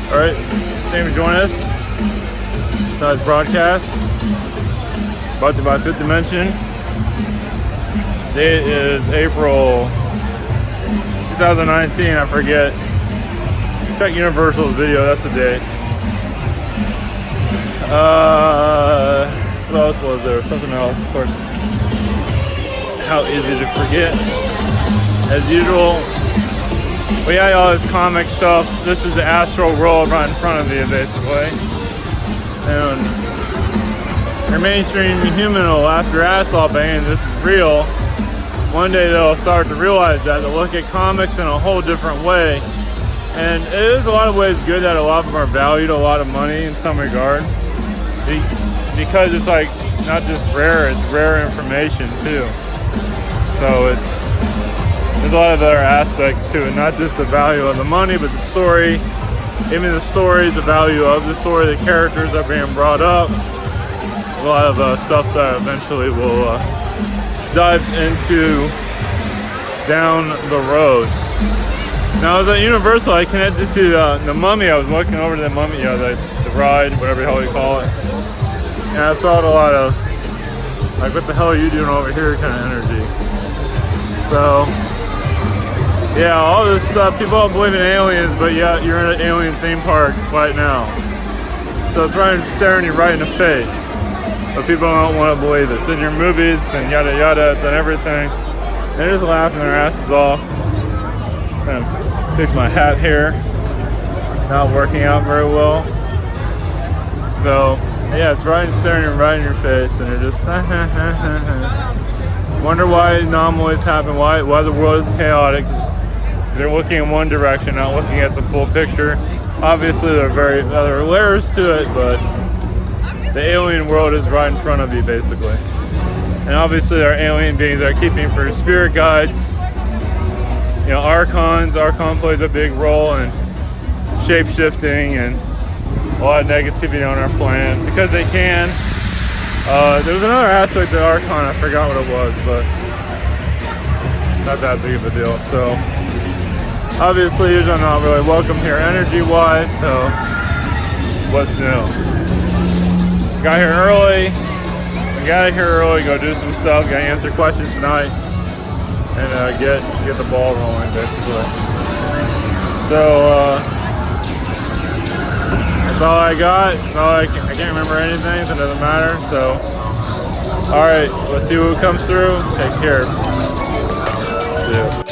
Alright, thanks for joining us. Tonight's broadcast. Brought to you by Fifth Dimension. Date is April 2019, I forget. Check Universal's video, that's the date. What else was there? Something else, of course. How easy to forget. As usual, we had all this comic stuff. This is the astral world right in front of you, basically. And your mainstream human will laugh your ass off and this is real. One day they'll start to realize that. They'll look at comics in a whole different way. And it is a lot of ways good that a lot of them are valued a lot of money in some regard. Because it's like not just rare, it's rare information too. So there's a lot of other aspects to it, not just the value of the money, but the story. Even the story, the value of the story, the characters are being brought up. A lot of stuff that eventually we'll dive into down the road. Now, I was at Universal. I connected to the Mummy. I was walking over to the Mummy, the ride, whatever the hell you call it. And I felt a lot of, like, what the hell are you doing over here kind of energy. So, yeah, all this stuff, people don't believe in aliens, but yeah, you're in an alien theme park right now. So it's right staring you right in the face. But people don't want to believe it. It's in your movies and yada yada, it's in everything. They're just laughing their asses off. I'm gonna fix my hat here. Not working out very well. So, yeah, it's right staring you right in your face, and you're just wonder why anomalies happen, why the world is chaotic. They're looking in one direction, not looking at the full picture. Obviously, there are other layers to it, but the alien world is right in front of you, basically. And obviously, there are alien beings that are keeping for spirit guides. You know, Archon plays a big role in shape-shifting and a lot of negativity on our planet because they can. There was another aspect of Archon, I forgot what it was, but not that big of a deal. So, obviously, you're not really welcome here energy-wise, so what's new? Got here early. We got here early, go do some stuff, gotta answer questions tonight, and get the ball rolling, basically. So, that's all I got. I can't remember anything, so it doesn't matter. So, alright, let's see who comes through. Take care. Yeah.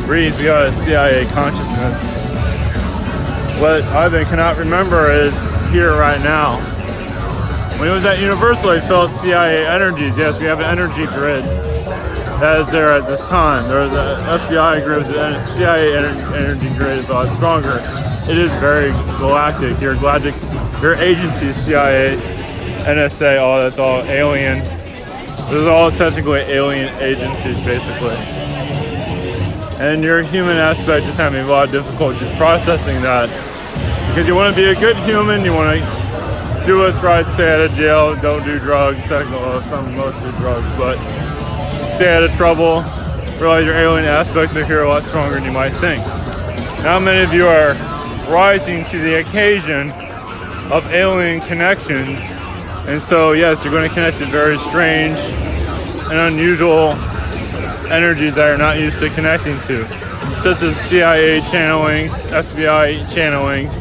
Greetings, we got a CIA consciousness. What I cannot remember is here right now. When it was at Universal, I felt CIA energies. Yes, we have an energy grid that is there at this time. There's an FBI grid, the CIA energy grid is a lot stronger. It is very galactic. Your agency, CIA, NSA, all that's all alien. Those are all technically alien agencies, basically. And your human aspect is having a lot of difficulty processing that. Because you want to be a good human, you want to do what's right, stay out of jail, don't do drugs, mostly drugs, but stay out of trouble, realize your alien aspects are here a lot stronger than you might think. Now many of you are rising to the occasion of alien connections, and so yes, you're going to connect to very strange and unusual energies that you're not used to connecting to, such as CIA channelings, FBI channelings,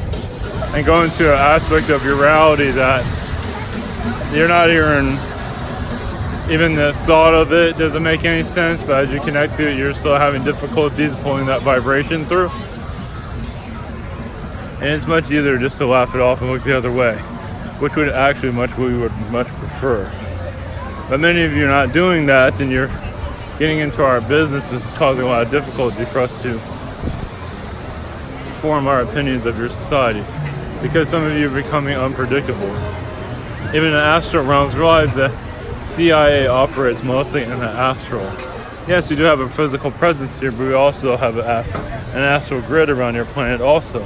and going to an aspect of your reality that you're not even the thought of it doesn't make any sense, but as you connect to it, you're still having difficulties pulling that vibration through. And it's much easier just to laugh it off and look the other way, which would actually we would much prefer. But many of you are not doing that, and you're getting into our business. This is causing a lot of difficulty for us to form our opinions of your society, because some of you are becoming unpredictable. Even in the astral realms, realize that CIA operates mostly in the astral. Yes, we do have a physical presence here, but we also have an astral grid around your planet also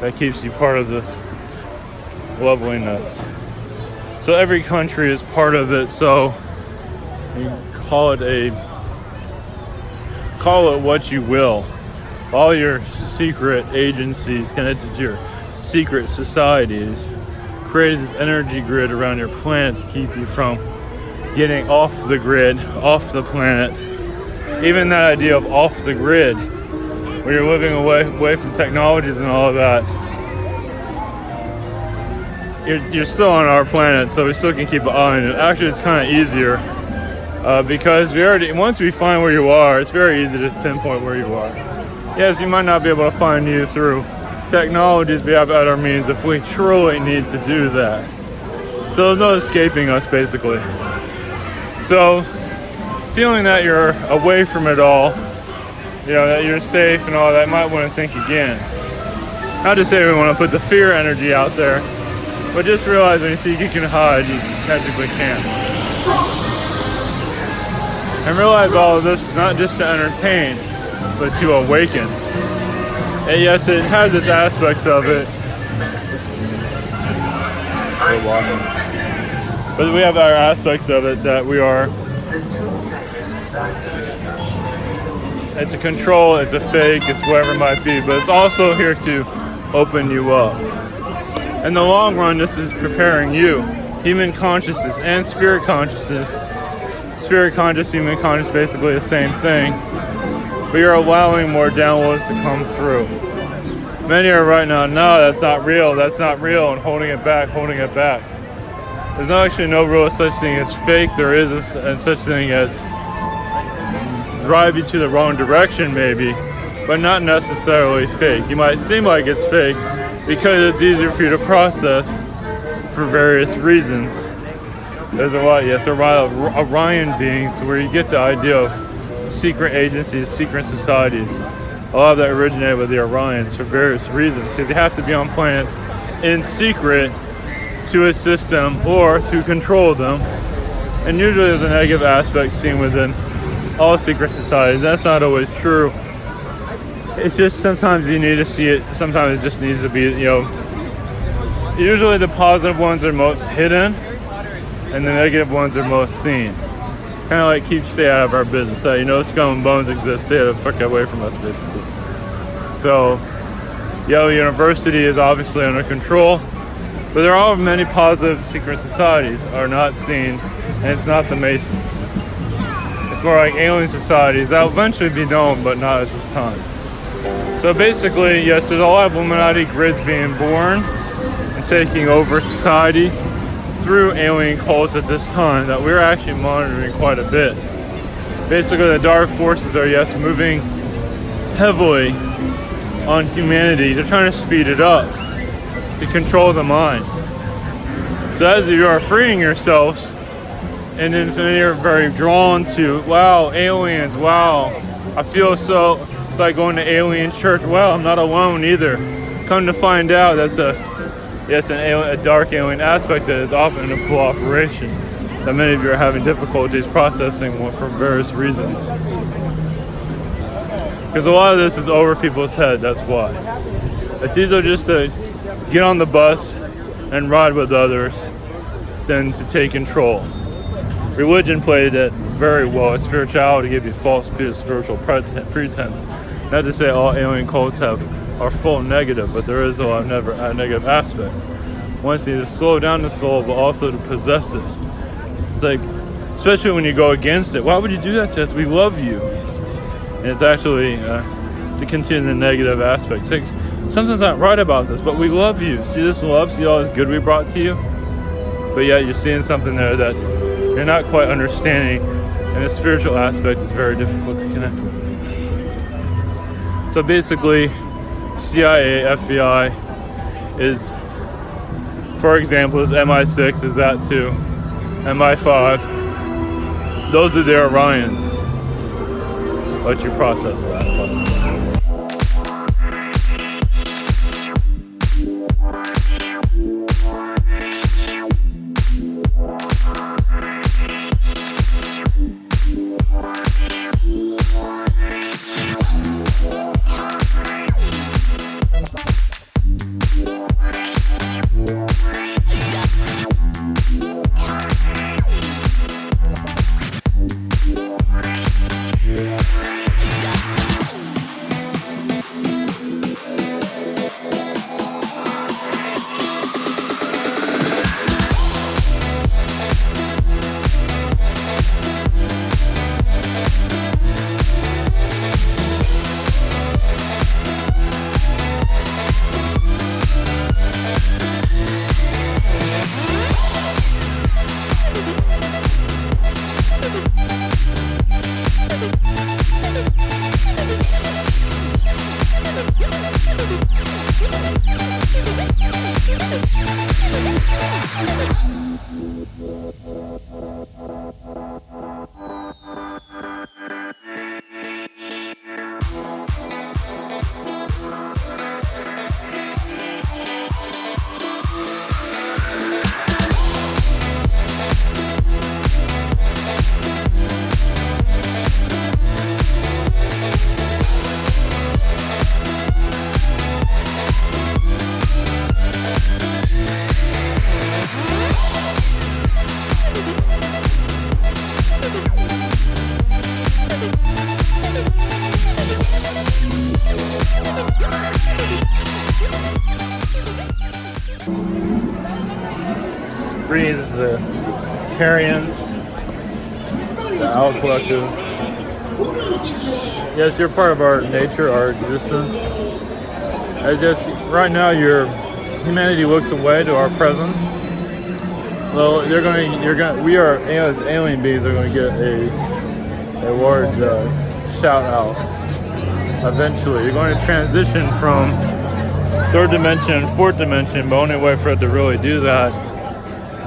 that keeps you part of this loveliness. So every country is part of it, so you call it what you will. All your secret agencies connected to your secret societies created this energy grid around your planet to keep you from getting off the grid, off the planet. Even that idea of off the grid, where you're living away from technologies and all of that, you're still on our planet, so we still can keep an eye on it. Actually, it's kind of easier because once we find where you are, it's very easy to pinpoint where you are. Yes, you might not be able to find you through technologies, we have other means if we truly need to do that. So there's no escaping us, basically. So feeling that you're away from it all, that you're safe and all that, might want to think again. Not to say we want to put the fear energy out there, but just realize when you think you can hide, you technically can't. And realize all of this is not just to entertain, but to awaken. And yes, it has its aspects of it. We're walking. But we have our aspects of it that we are. It's a control, it's a fake, it's whatever it might be, but it's also here to open you up. In the long run, this is preparing you, human consciousness and spirit consciousness. Spirit conscious, human conscious, basically the same thing. But you're allowing more downloads to come through. Many are right now, no, that's not real, and holding it back. There's actually no real such thing as fake. There is such thing as drive you to the wrong direction maybe, but not necessarily fake. You might seem like it's fake because it's easier for you to process for various reasons. There's a lot of Orion beings where you get the idea of secret agencies, secret societies. A lot of that originated with the Orions for various reasons, because you have to be on planets in secret to assist them or to control them. And usually there's a negative aspect seen within all secret societies. That's not always true. It's just sometimes you need to see it, sometimes it just needs to be, usually the positive ones are most hidden and the negative ones are most seen. Kind of like stay out of our business. So, scum and bones exist, stay the fuck away from us, basically. So, Yale University is obviously under control, but there are many positive secret societies are not seen, and it's not the Masons. It's more like alien societies that will eventually be known, but not at this time. So basically, yes, there's a lot of Illuminati grids being born and taking over society through alien cults at this time that we're actually monitoring quite a bit. Basically, the dark forces are, yes, moving heavily on humanity. They're trying to speed it up to control the mind. So as you are freeing yourselves, and then you're very drawn to, wow, aliens, wow, I feel so, it's like going to alien church, wow, I'm not alone either. Come to find out that's a dark alien aspect that is often in full operation that many of you are having difficulties processing for various reasons. Because a lot of this is over people's head, that's why. It's easier just to get on the bus and ride with others than to take control. Religion played it very well. Spirituality gave you false spiritual pretense. Not to say all alien cults are full negative, but there is a lot of negative aspects. One is to slow down the soul, but also to possess it. It's like, especially when you go against it. Why would you do that to us? We love you. And it's actually to continue the negative aspects. Like, something's not right about this, but we love you. See this love? See all this good we brought to you? But yet you're seeing something there that you're not quite understanding, and the spiritual aspect is very difficult to connect with. So basically, CIA, FBI is, for example, is MI6, is that too? MI5. Those are their Orions. Let you process that. Greens, the Carians, the Owl Collective. Yes, you're part of our nature, our existence. As just right now, humanity looks away to our presence. Well, we are as alien beings are going to get a large shout out. Eventually, you're going to transition from third dimension and fourth dimension. But the only way for it to really do that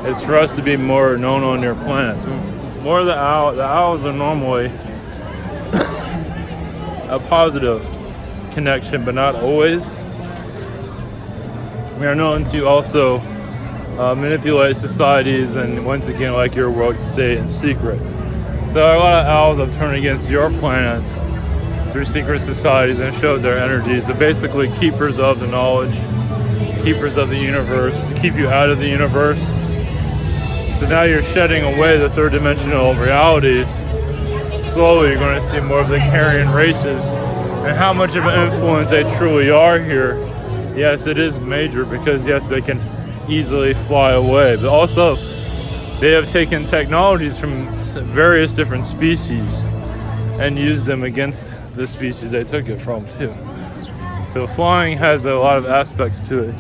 is for us to be more known on your planet. More of the owls are normally a positive connection, but not always. We are known to also manipulate societies, and once again, like your world, stay in secret. So a lot of owls have turned against your planet through secret societies and showed their energies. They're basically keepers of the knowledge, keepers of the universe, to keep you out of the universe. So now you're shedding away the third dimensional realities. Slowly you're going to see more of the Carian races and how much of an influence they truly are here. Yes, it is major because yes, they can easily fly away, but also they have taken technologies from various different species and used them against the species they took it from too. So flying has a lot of aspects to it.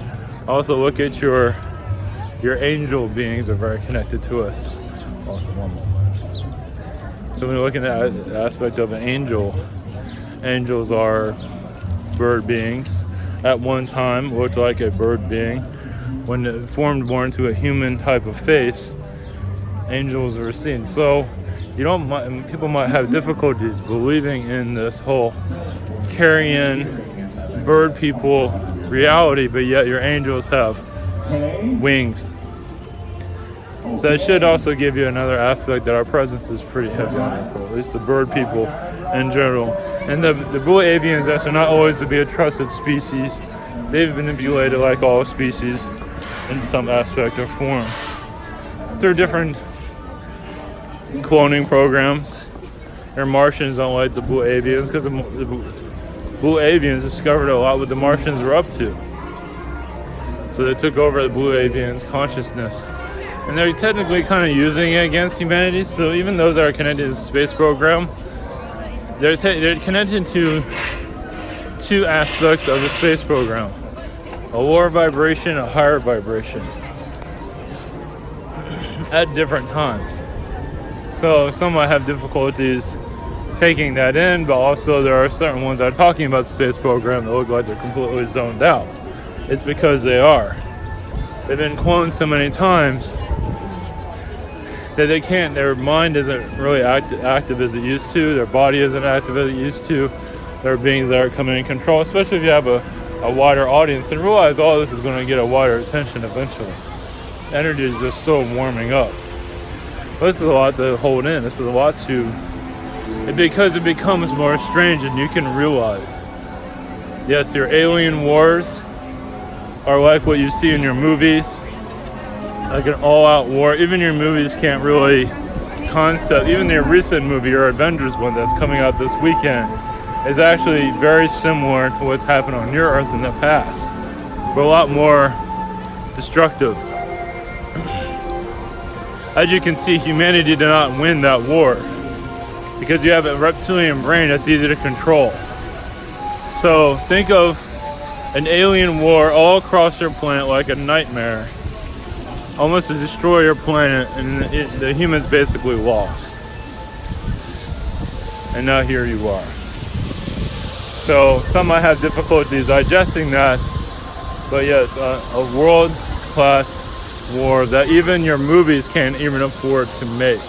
Also look at your angel beings are very connected to us. Also one more. So when you're looking at the aspect of an angel, angels are bird beings. At one time looked like a bird being. When it formed more into a human type of face, angels were seen. So people might have difficulties believing in this whole Carian bird people reality, but yet your angels have wings. So it should also give you another aspect that our presence is pretty heavy on it, at least the bird people in general. And the blue avians are not always to be a trusted species. They've been manipulated like all species in some aspect or form. Through different cloning programs. Or Martians don't like the blue avians because the blue avians discovered a lot what the Martians were up to. So they took over the blue avians' consciousness. And they're technically kind of using it against humanity. So even those that are connected to the space program, they're connected to two aspects of the space program. A lower vibration, a higher vibration. At different times. So some might have difficulties taking that in, but also there are certain ones that are talking about the space program that look like they're completely zoned out. It's because they are. They've been cloned so many times that they can't, their mind isn't really active as it used to, their body isn't active as it used to. There are beings that are coming in control, especially if you have a wider audience, and realize all this is going to get a wider attention eventually. Energy is just still warming up. But this is a lot to hold in. This is a lot because it becomes more strange and you can realize. Yes, your alien wars are like what you see in your movies. Like an all-out war. Even your movies can't really concept. Even the recent movie, or Avengers one that's coming out this weekend, is actually very similar to what's happened on your Earth in the past. But a lot more destructive. As you can see, humanity did not win that war because you have a reptilian brain that's easy to control. So think of an alien war all across your planet like a nightmare, almost to destroy your planet, and the humans basically lost. And now here you are. So some might have difficulties digesting that, but yes, a world-class war that even your movies can't even afford to make.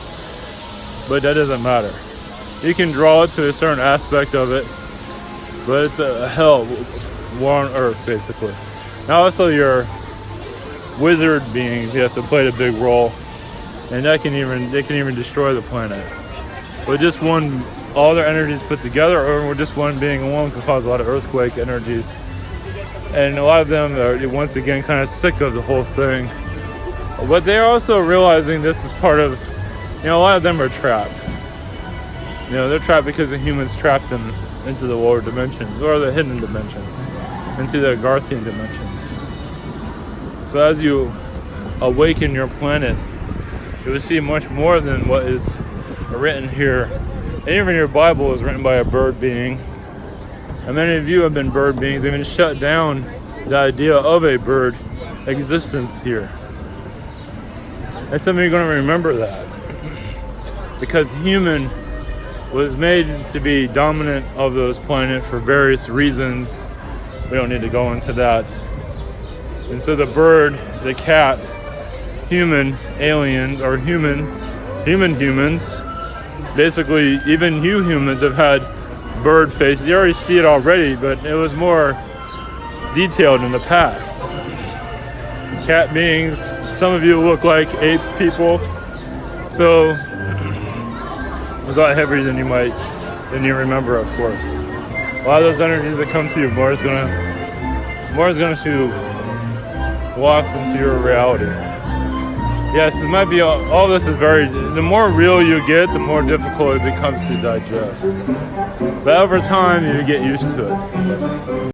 But that doesn't matter. You can draw it to a certain aspect of it, but it's a hell war on Earth, basically. Now also your wizard beings, yes, have played a big role, and they can even destroy the planet. But just one, all their energies put together, or just one being alone, can cause a lot of earthquake energies. And a lot of them are once again kind of sick of the whole thing. But they're also realizing this is part of, a lot of them are trapped. They're trapped because the humans trapped them into the lower dimensions, or the hidden dimensions, into the Garthian dimensions. So as you awaken your planet, you will see much more than what is written here. And even your Bible is written by a bird being. And many of you have been bird beings, even shut down the idea of a bird existence here. And some of you are going to remember that. Because human was made to be dominant of those planets for various reasons. We don't need to go into that. And so the bird, the cat, human aliens, or humans, basically even you humans have had bird faces. You already see it already, but it was more detailed in the past. Cat beings, some of you look like ape people, so it was a lot heavier than you remember, of course. A lot of those energies that come to you, more is going to lost into your reality. Yes, it might be all this is the more real you get, the more difficult it becomes to digest. But over time, you get used to it.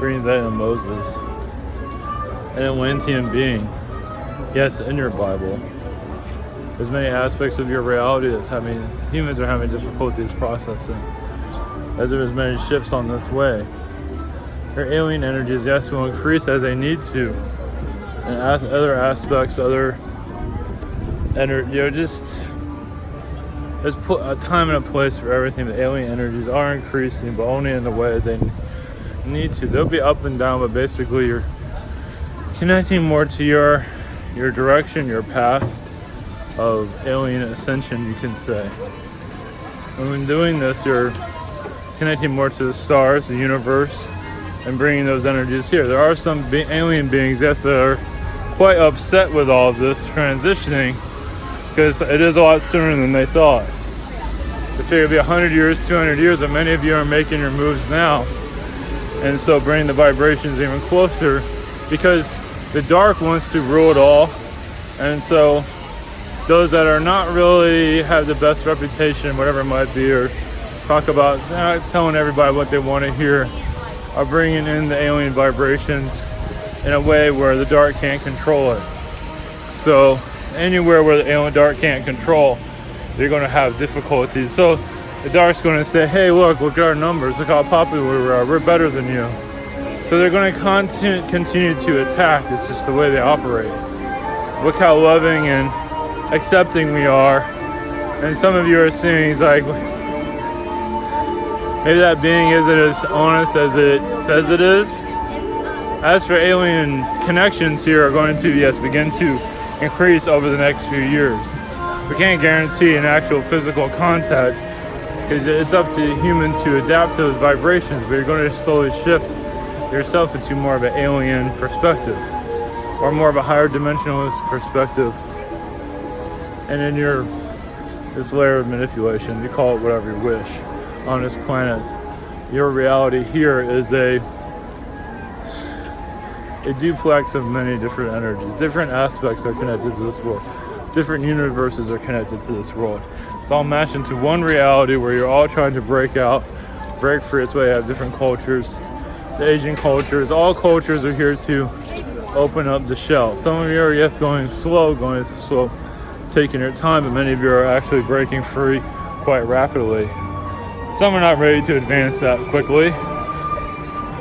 dreams of Moses, an Atlantean being. Yes, in your Bible. There's many aspects of your reality that's humans are having difficulties processing, as there's many shifts on this way. Your alien energies, yes, will increase as they need to, and other aspects, other energy, there's a time and a place for everything. The alien energies are increasing, but only in the way they need to. They'll be up and down, but basically you're connecting more to your direction, your path of alien ascension, you can say. And when doing this, you're connecting more to the stars, the universe, and bringing those energies here. There are some alien beings, yes, that are quite upset with all of this transitioning, because it is a lot sooner than they thought. They figure it'd be 100 years, 200 years, but many of you are making your moves now. And so bringing the vibrations even closer, because the dark wants to rule it all. And so those that are not really have the best reputation, whatever it might be, or talk about not telling everybody what they want to hear, are bringing in the alien vibrations in a way where the dark can't control it. So anywhere where the alien dark can't control, they're going to have difficulties. So the dark's going to say, hey, look at our numbers, look how popular we are, we're better than you. So they're going to continue to attack. It's just the way they operate. Look how loving and accepting we are. And some of you are seeing, it's like, maybe that being isn't as honest as it says it is. As for alien connections here are going to, yes, begin to increase over the next few years. We can't guarantee an actual physical contact because it's up to humans to adapt to those vibrations, but you're going to slowly shift yourself into more of an alien perspective or more of a higher dimensionalist perspective. And in this layer of manipulation, you call it whatever you wish, on this planet, your reality here is a duplex of many different energies. Different aspects are connected to this world. Different universes are connected to this world. It's all mashed into one reality where you're all trying to break free. It's why you have different cultures. The Asian cultures, all cultures are here to open up the shell. Some of you are, yes, going slow, taking your time, but many of you are actually breaking free quite rapidly. Some are not ready to advance that quickly.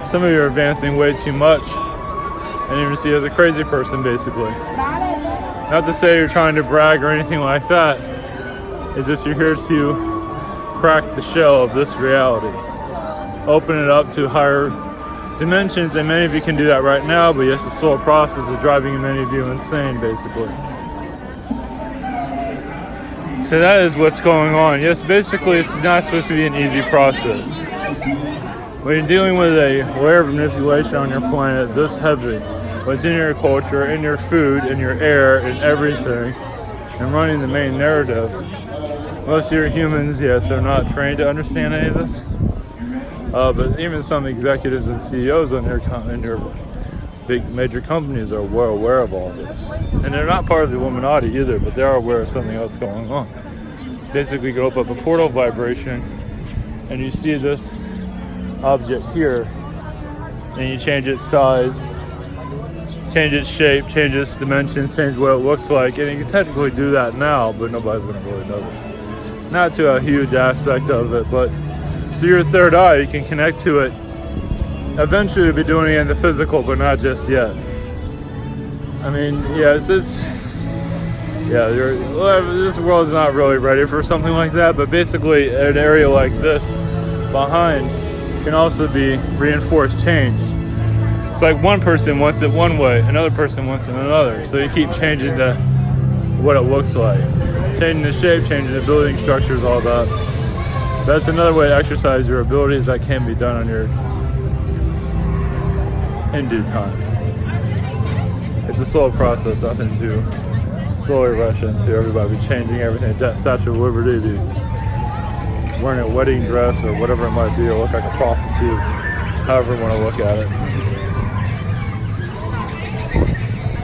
Some of you are advancing way too much. And even see as a crazy person, basically. Not to say you're trying to brag or anything like that. It's just you're here to crack the shell of this reality. Open it up to higher dimensions, and many of you can do that right now, but yes, the slow process is driving many of you insane, basically. So that is what's going on. Yes, basically, this is not supposed to be an easy process. When you're dealing with a layer of manipulation on your planet this heavy, what's in your culture, in your food, in your air, in everything, and running the main narrative, most of your humans, yes, are not trained to understand any of this. But even some executives and CEOs in your big major companies are well aware of all this. And they're not part of the Illuminati either, but they are aware of something else going on. Basically, go up a portal vibration, and you see this object here, and you change its size, change its shape, change its dimensions, change what it looks like, and you can technically do that now, but nobody's going to really notice. Not to a huge aspect of it, but through your third eye, you can connect to it. Eventually, you'll be doing it in the physical, but not just yet. I mean, yeah, this world is not really ready for something like that, but basically, an area like this behind can also be reinforced change. It's like one person wants it one way, another person wants it another. So you keep changing what it looks like. Changing the shape, changing the building structures, all that. That's another way to exercise your abilities that can be done in due time. It's a slow process, nothing to slowly rush into. Everybody be changing everything. Statue of Liberty, be wearing a wedding dress or whatever it might be, or look like a prostitute, however you want to look at it.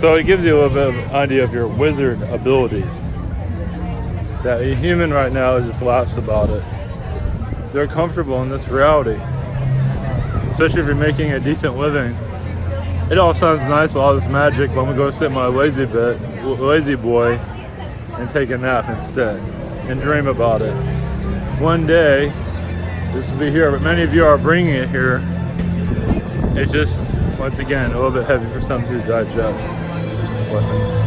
So it gives you a little bit of an idea of your wizard abilities. That a human right now just laughs about it. They're comfortable in this reality. especially if you're making a decent living. It all sounds nice with all this magic, but I'm gonna go sit in my lazy boy and take a nap instead and dream about it. One day this will be here, but many of you are bringing it here. It's just, once again, a little bit heavy for some to digest. Blessings.